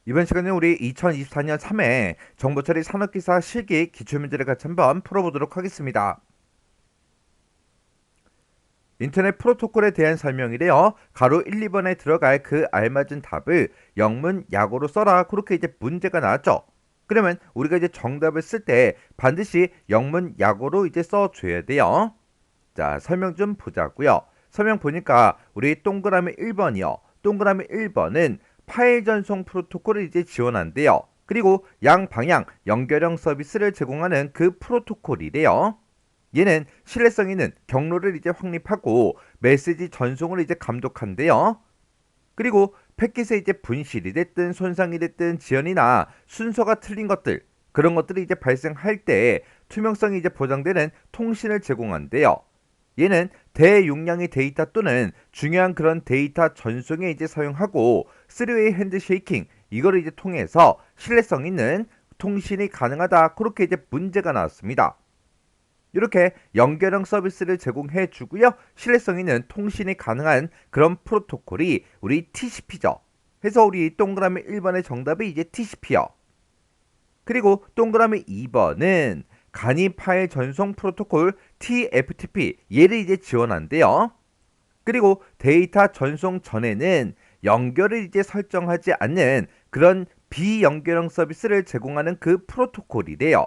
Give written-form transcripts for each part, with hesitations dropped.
이번 시간에 우리 2024년 3회 정보처리 산업기사 실기 기출문제를 같이 한번 풀어보도록 하겠습니다. 인터넷 프로토콜에 대한 설명이래요. 가로 1, 2번에 들어갈 그 알맞은 답을 영문, 약어로 써라. 그렇게 이제 문제가 나왔죠. 그러면 우리가 이제 정답을 쓸 때 반드시 영문, 약어로 이제 써줘야 돼요. 자, 설명 좀 보자고요. 설명 보니까 우리 동그라미 1번이요. 동그라미 1번은 파일 전송 프로토콜을 이제 지원한대요. 그리고 양방향 연결형 서비스를 제공하는 그 프로토콜이래요. 얘는 신뢰성 있는 경로를 이제 확립하고 메시지 전송을 이제 감독한대요. 그리고 패킷의 이제 분실이 됐든 손상이 됐든 지연이나 순서가 틀린 것들, 그런 것들이 이제 발생할 때 투명성이 이제 보장되는 통신을 제공한대요. 얘는 대용량의 데이터 또는 중요한 그런 데이터 전송에 이제 사용하고 3웨이 핸드쉐이킹 이거를 이제 통해서 신뢰성 있는 통신이 가능하다. 그렇게 이제 문제가 나왔습니다. 이렇게 연결형 서비스를 제공해 주고요. 신뢰성 있는 통신이 가능한 그런 프로토콜이 우리 TCP죠. 해서 우리 동그라미 1번의 정답이 이제 TCP요. 그리고 동그라미 2번은 간이 파일 전송 프로토콜 TFTP 얘를 이제 지원한대요. 그리고 데이터 전송 전에는 연결을 이제 설정하지 않는 그런 비연결형 서비스를 제공하는 그 프로토콜이래요.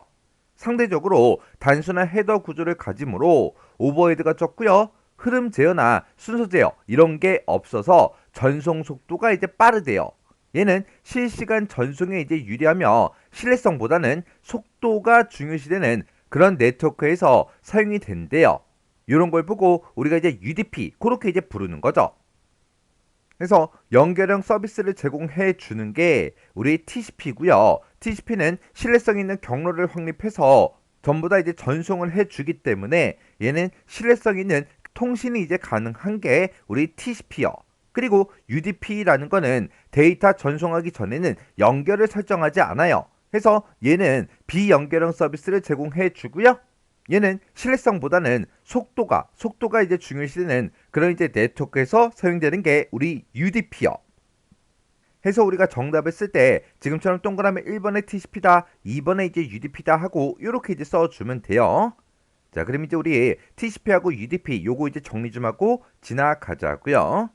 상대적으로 단순한 헤더 구조를 가지므로 오버헤드가 적고요. 흐름 제어나 순서 제어 이런 게 없어서 전송 속도가 이제 빠르대요. 얘는 실시간 전송에 이제 유리하며 신뢰성보다는 속도가 중요시되는 그런 네트워크에서 사용이 된대요. 이런 걸 보고 우리가 이제 UDP 그렇게 이제 부르는 거죠. 그래서 연결형 서비스를 제공해 주는 게 우리 TCP고요. TCP는 신뢰성 있는 경로를 확립해서 전부 다 이제 전송을 해 주기 때문에 얘는 신뢰성 있는 통신이 이제 가능한 게 우리 TCP요. 그리고 UDP라는 거는 데이터 전송하기 전에는 연결을 설정하지 않아요. 그래서 얘는 비연결형 서비스를 제공해 주고요. 얘는 신뢰성보다는 속도가 이제 중요시되는 그런 이제 네트워크에서 사용되는 게 우리 UDP요. 해서 우리가 정답을 쓸 때 지금처럼 동그라미 1번에 TCP다, 2번에 이제 UDP다 하고 이렇게 이제 써주면 돼요. 자, 그럼 이제 우리 TCP하고 UDP 요거 이제 정리 좀 하고 지나가자고요.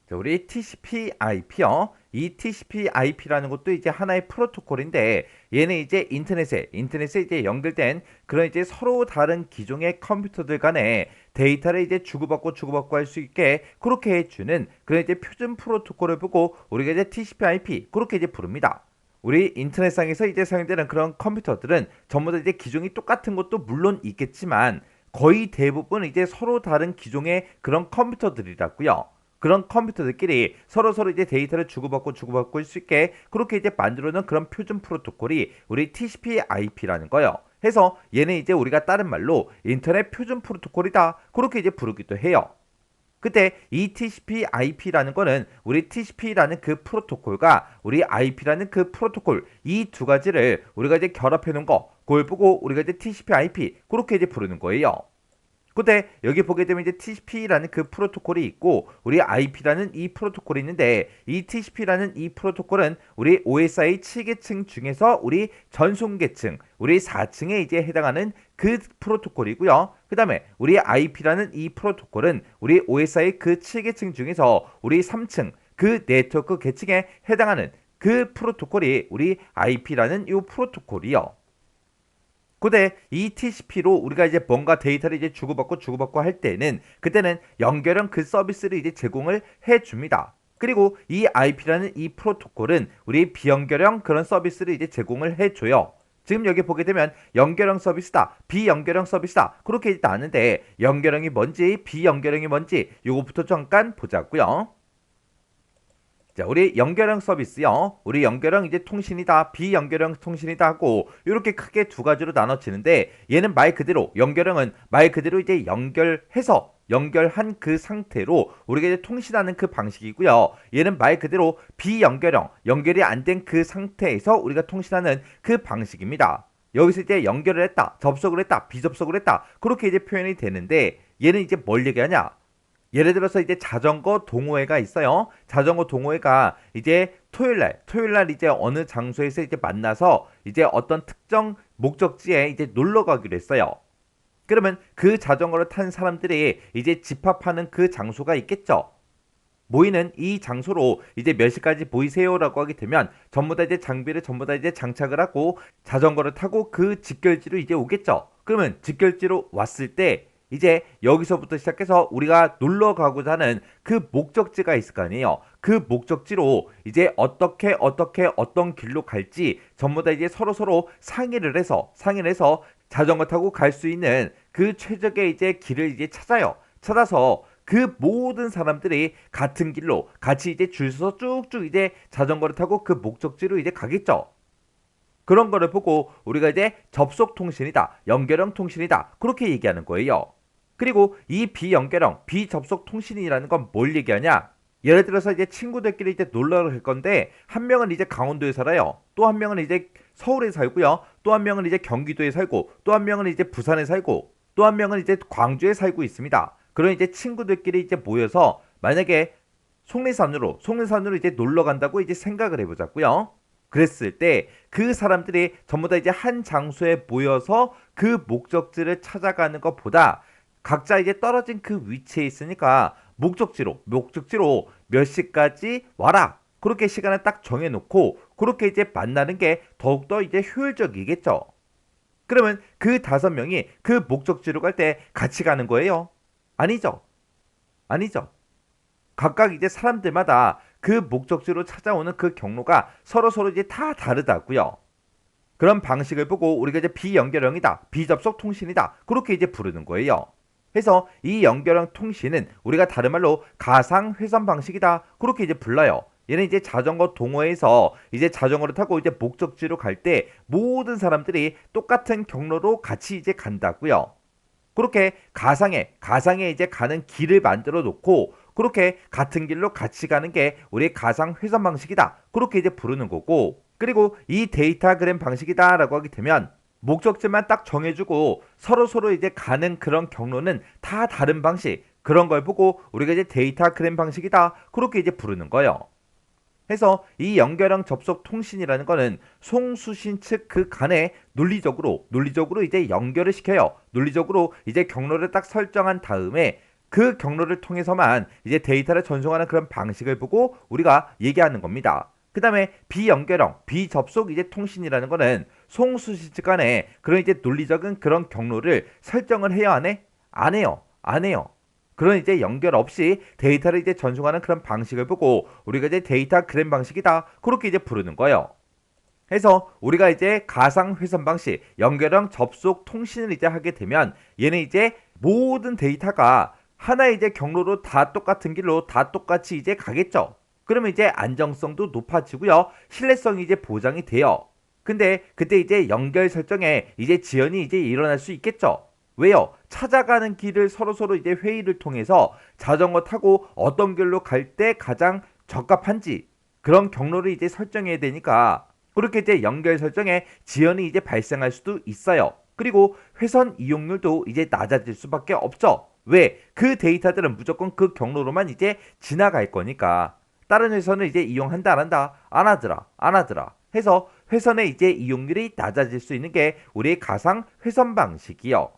자, 우리 TCP/IP요. 이 TCP/IP라는 것도 이제 하나의 프로토콜인데 얘는 이제 인터넷에 이제 연결된 그런 이제 서로 다른 기종의 컴퓨터들 간에 데이터를 이제 주고받고 할 수 있게 그렇게 해주는 그런 이제 표준 프로토콜을 보고 우리가 이제 TCP/IP 그렇게 이제 부릅니다. 우리 인터넷상에서 이제 사용되는 그런 컴퓨터들은 전부 다 이제 기종이 똑같은 것도 물론 있겠지만 거의 대부분 이제 서로 다른 기종의 그런 컴퓨터들이라고요. 그런 컴퓨터들끼리 서로 이제 데이터를 주고받고 할 수 있게 그렇게 이제 만들어 놓은 그런 표준 프로토콜이 우리 TCP/IP라는 거예요. 해서 얘는 이제 우리가 다른 말로 인터넷 표준 프로토콜이다. 그렇게 이제 부르기도 해요. 그때 이 TCP/IP라는 거는 우리 TCP라는 그 프로토콜과 우리 IP라는 그 프로토콜 이 두 가지를 우리가 이제 결합해 놓은 거 그걸 보고 우리가 이제 TCP/IP 그렇게 이제 부르는 거예요. 근데 여기 보게 되면 이제 TCP라는 그 프로토콜이 있고 우리 IP라는 이 프로토콜이 있는데 이 TCP라는 이 프로토콜은 우리 OSI 7계층 중에서 우리 전송계층 우리 4층에 이제 해당하는 그 프로토콜이고요. 그 다음에 우리 IP라는 이 프로토콜은 우리 OSI 그 7계층 중에서 우리 3층 그 네트워크 계층에 해당하는 그 프로토콜이 우리 IP라는 이 프로토콜이요. 근데 이 TCP로 우리가 이제 뭔가 데이터를 이제 주고받고 할 때는 그때는 연결형 그 서비스를 이제 제공을 해 줍니다. 그리고 이 IP라는 이 프로토콜은 우리 비연결형 그런 서비스를 이제 제공을 해 줘요. 지금 여기 보게 되면 연결형 서비스다, 비연결형 서비스다 그렇게 일단 아는데 연결형이 뭔지 비연결형이 뭔지 요거부터 잠깐 보자고요. 자, 우리 연결형 서비스요. 우리 연결형 이제 통신이다, 비연결형 통신이다 하고 이렇게 크게 두 가지로 나눠지는데 얘는 말 그대로 연결형은 말 그대로 이제 연결해서 연결한 그 상태로 우리가 이제 통신하는 그 방식이고요. 얘는 말 그대로 비연결형, 연결이 안 된 그 상태에서 우리가 통신하는 그 방식입니다. 여기서 이제 연결을 했다, 접속을 했다, 비접속을 했다 그렇게 이제 표현이 되는데 얘는 이제 뭘 얘기하냐? 예를 들어서 이제 자전거 동호회가 있어요. 자전거 동호회가 이제 토요일 날 이제 어느 장소에서 이제 만나서 이제 어떤 특정 목적지에 이제 놀러 가기로 했어요. 그러면 그 자전거를 탄 사람들이 이제 집합하는 그 장소가 있겠죠. 모이는 이 장소로 이제 몇 시까지 모이세요라고 하게 되면 전부 다 이제 장비를 전부 다 이제 장착을 하고 자전거를 타고 그 직결지로 이제 오겠죠. 그러면 직결지로 왔을 때 이제 여기서부터 시작해서 우리가 놀러 가고자 하는 그 목적지가 있을 거 아니에요. 그 목적지로 이제 어떻게 어떤 길로 갈지 전부 다 이제 서로 상의를 해서 자전거 타고 갈 수 있는 그 최적의 이제 길을 이제 찾아요. 찾아서 그 모든 사람들이 같은 길로 같이 이제 줄 서서 쭉쭉 이제 자전거를 타고 그 목적지로 이제 가겠죠. 그런 거를 보고 우리가 이제 접속 통신이다, 연결형 통신이다, 그렇게 얘기하는 거예요. 그리고 이 비연결형, 비접속 통신이라는 건 뭘 얘기하냐? 예를 들어서 이제 친구들끼리 이제 놀러 갈 건데 한 명은 이제 강원도에 살아요. 또 한 명은 이제 서울에 살고요. 또 한 명은 이제 경기도에 살고, 또 한 명은 이제 부산에 살고, 또 한 명은 이제 광주에 살고 있습니다. 그런 이제 친구들끼리 이제 모여서 만약에 속리산으로 이제 놀러 간다고 이제 생각을 해보자고요. 그랬을 때 그 사람들이 전부 다 이제 한 장소에 모여서 그 목적지를 찾아가는 것보다 각자 이제 떨어진 그 위치에 있으니까 목적지로 몇 시까지 와라. 그렇게 시간을 딱 정해놓고 그렇게 이제 만나는 게 더욱더 이제 효율적이겠죠. 그러면 그 5명이 그 목적지로 갈 때 같이 가는 거예요? 아니죠. 아니죠. 각각 이제 사람들마다 그 목적지로 찾아오는 그 경로가 서로 이제 다 다르다고요. 그런 방식을 보고 우리가 이제 비연결형이다, 비접속 통신이다, 그렇게 이제 부르는 거예요. 그래서 이 연결형 통신은 우리가 다른 말로 가상 회선 방식이다, 그렇게 이제 불러요. 얘는 이제 자전거 동호회에서 이제 자전거를 타고 이제 목적지로 갈 때 모든 사람들이 똑같은 경로로 같이 이제 간다고요. 그렇게 가상에 이제 가는 길을 만들어 놓고 그렇게 같은 길로 같이 가는 게 우리의 가상 회선 방식이다. 그렇게 이제 부르는 거고, 그리고 이 데이터그램 방식이다라고 하게 되면 목적지만 딱 정해주고 서로 이제 가는 그런 경로는 다 다른 방식, 그런 걸 보고 우리가 이제 데이터그램 방식이다. 그렇게 이제 부르는 거예요. 해서 이 연결형 접속 통신이라는 거는 송수신 측 그 간에 논리적으로 이제 연결을 시켜요. 논리적으로 이제 경로를 딱 설정한 다음에 그 경로를 통해서만 이제 데이터를 전송하는 그런 방식을 보고 우리가 얘기하는 겁니다. 그 다음에 비연결형, 비접속 이제 통신이라는 거는 송수신 측 간에 그런 이제 논리적인 그런 경로를 설정을 해야 하네? 안 해요. 안 해요. 그런 이제 연결 없이 데이터를 이제 전송하는 그런 방식을 보고 우리가 이제 데이터그램 방식이다. 그렇게 이제 부르는 거예요. 해서 우리가 이제 가상 회선 방식, 연결형 접속 통신을 이제 하게 되면 얘는 이제 모든 데이터가 하나의 이제 경로로 다 똑같은 길로 다 똑같이 이제 가겠죠. 그러면 이제 안정성도 높아지고요. 신뢰성이 이제 보장이 돼요. 근데 그때 이제 연결 설정에 이제 지연이 이제 일어날 수 있겠죠. 왜요? 찾아가는 길을 서로 이제 회의를 통해서 자전거 타고 어떤 길로 갈 때 가장 적합한지 그런 경로를 이제 설정해야 되니까 그렇게 이제 연결 설정에 지연이 이제 발생할 수도 있어요. 그리고 회선 이용률도 이제 낮아질 수밖에 없죠. 왜? 그 데이터들은 무조건 그 경로로만 이제 지나갈 거니까. 다른 회선을 이제 이용한다 안 한다? 안 하더라. 해서 회선의 이제 이용률이 낮아질 수 있는 게 우리의 가상 회선 방식이요.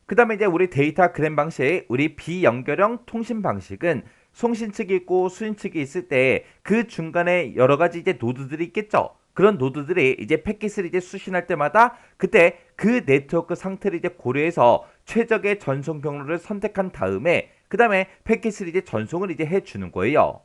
그 다음에 이제 우리 데이터그램 방식, 우리 비연결형 통신 방식은 송신 측이 있고 수신 측이 있을 때 그 중간에 여러 가지 이제 노드들이 있겠죠. 그런 노드들이 이제 패킷을 이제 수신할 때마다 그때 그 네트워크 상태를 이제 고려해서 최적의 전송 경로를 선택한 다음에 그 다음에 패킷을 이제 전송을 이제 해주는 거예요.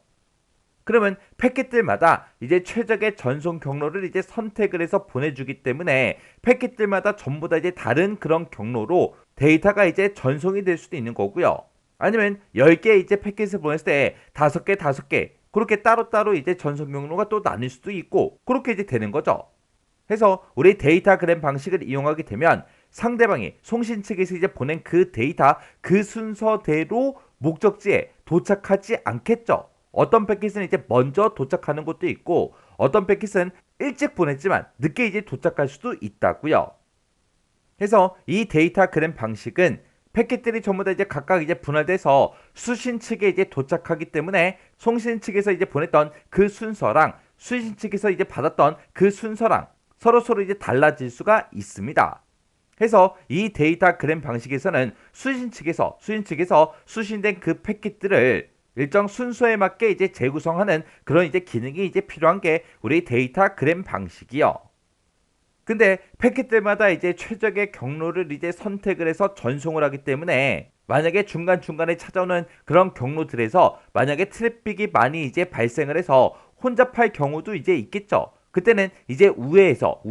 그러면 패킷들마다 이제 최적의 전송 경로를 이제 선택을 해서 보내주기 때문에 패킷들마다 전부 다 이제 다른 그런 경로로 데이터가 이제 전송이 될 수도 있는 거고요. 아니면 10개 이제 패킷을 보냈을 때 5개 그렇게 따로따로 이제 전송 경로가 또 나뉠 수도 있고 그렇게 이제 되는 거죠. 그래서 우리 데이터그램 방식을 이용하게 되면 상대방이 송신 측에서 이제 보낸 그 데이터 그 순서대로 목적지에 도착하지 않겠죠. 어떤 패킷은 이제 먼저 도착하는 것도 있고 어떤 패킷은 일찍 보냈지만 늦게 이제 도착할 수도 있다고요. 그래서 이 데이터그램 방식은 패킷들이 전부 다 이제 각각 이제 분할돼서 수신 측에 이제 도착하기 때문에 송신 측에서 이제 보냈던 그 순서랑 수신 측에서 이제 받았던 그 순서랑 서로 이제 달라질 수가 있습니다. 해서 이 데이터그램 방식에서는 수신 측에서 수신된 그 패킷들을 일정 순서에 맞게 이제 재구성하는 그런 이제 기능이 이제 필요한 게 우리 데이터그램 방식이요. 근데 패킷들마다 이제 최적의 경로를 이제 선택을 해서 전송을 하기 때문에 만약에 중간중간에 찾아오는 그런 경로들에서 만약에 트래픽이 많이 이제 발생을 해서 혼잡할 경우도 이제 있겠죠. 그때는 이제 우회해서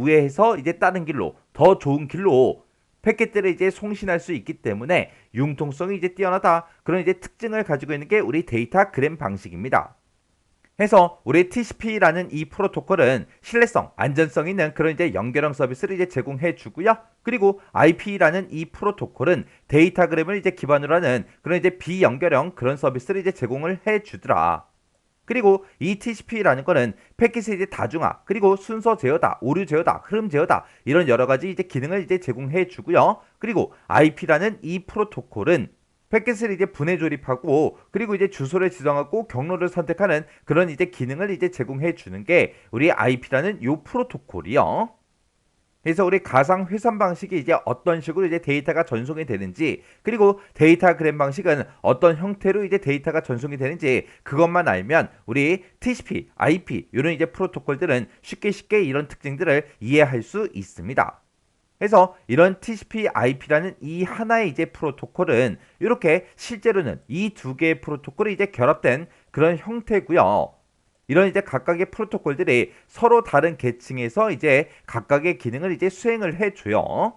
이제 다른 길로 더 좋은 길로 패킷들을 이제 송신할 수 있기 때문에 융통성이 이제 뛰어나다 그런 이제 특징을 가지고 있는 게 우리 데이터그램 방식입니다. 해서 우리 TCP라는 이 프로토콜은 신뢰성, 안전성 있는 그런 이제 연결형 서비스를 이제 제공해 주고요. 그리고 IP라는 이 프로토콜은 데이터그램을 이제 기반으로 하는 그런 이제 비연결형 그런 서비스를 이제 제공을 해 주더라. 그리고 이 TCP라는 거는 패킷의 이제 다중화, 그리고 순서 제어다, 오류 제어다, 흐름 제어다 이런 여러 가지 이제 기능을 이제 제공해 주고요. 그리고 IP라는 이 프로토콜은 패킷을 이제 분해 조립하고 그리고 이제 주소를 지정하고 경로를 선택하는 그런 이제 기능을 이제 제공해 주는 게 우리 IP라는 요 프로토콜이요. 그래서 우리 가상 회선 방식이 이제 어떤 식으로 이제 데이터가 전송이 되는지 그리고 데이터그램 방식은 어떤 형태로 이제 데이터가 전송이 되는지 그것만 알면 우리 TCP, IP 이런 이제 프로토콜들은 쉽게 이런 특징들을 이해할 수 있습니다. 그래서 이런 TCP, IP라는 이 하나의 이제 프로토콜은 이렇게 실제로는 이 두 개의 프로토콜이 이제 결합된 그런 형태고요. 이런 이제 각각의 프로토콜들이 서로 다른 계층에서 이제 각각의 기능을 이제 수행을 해줘요.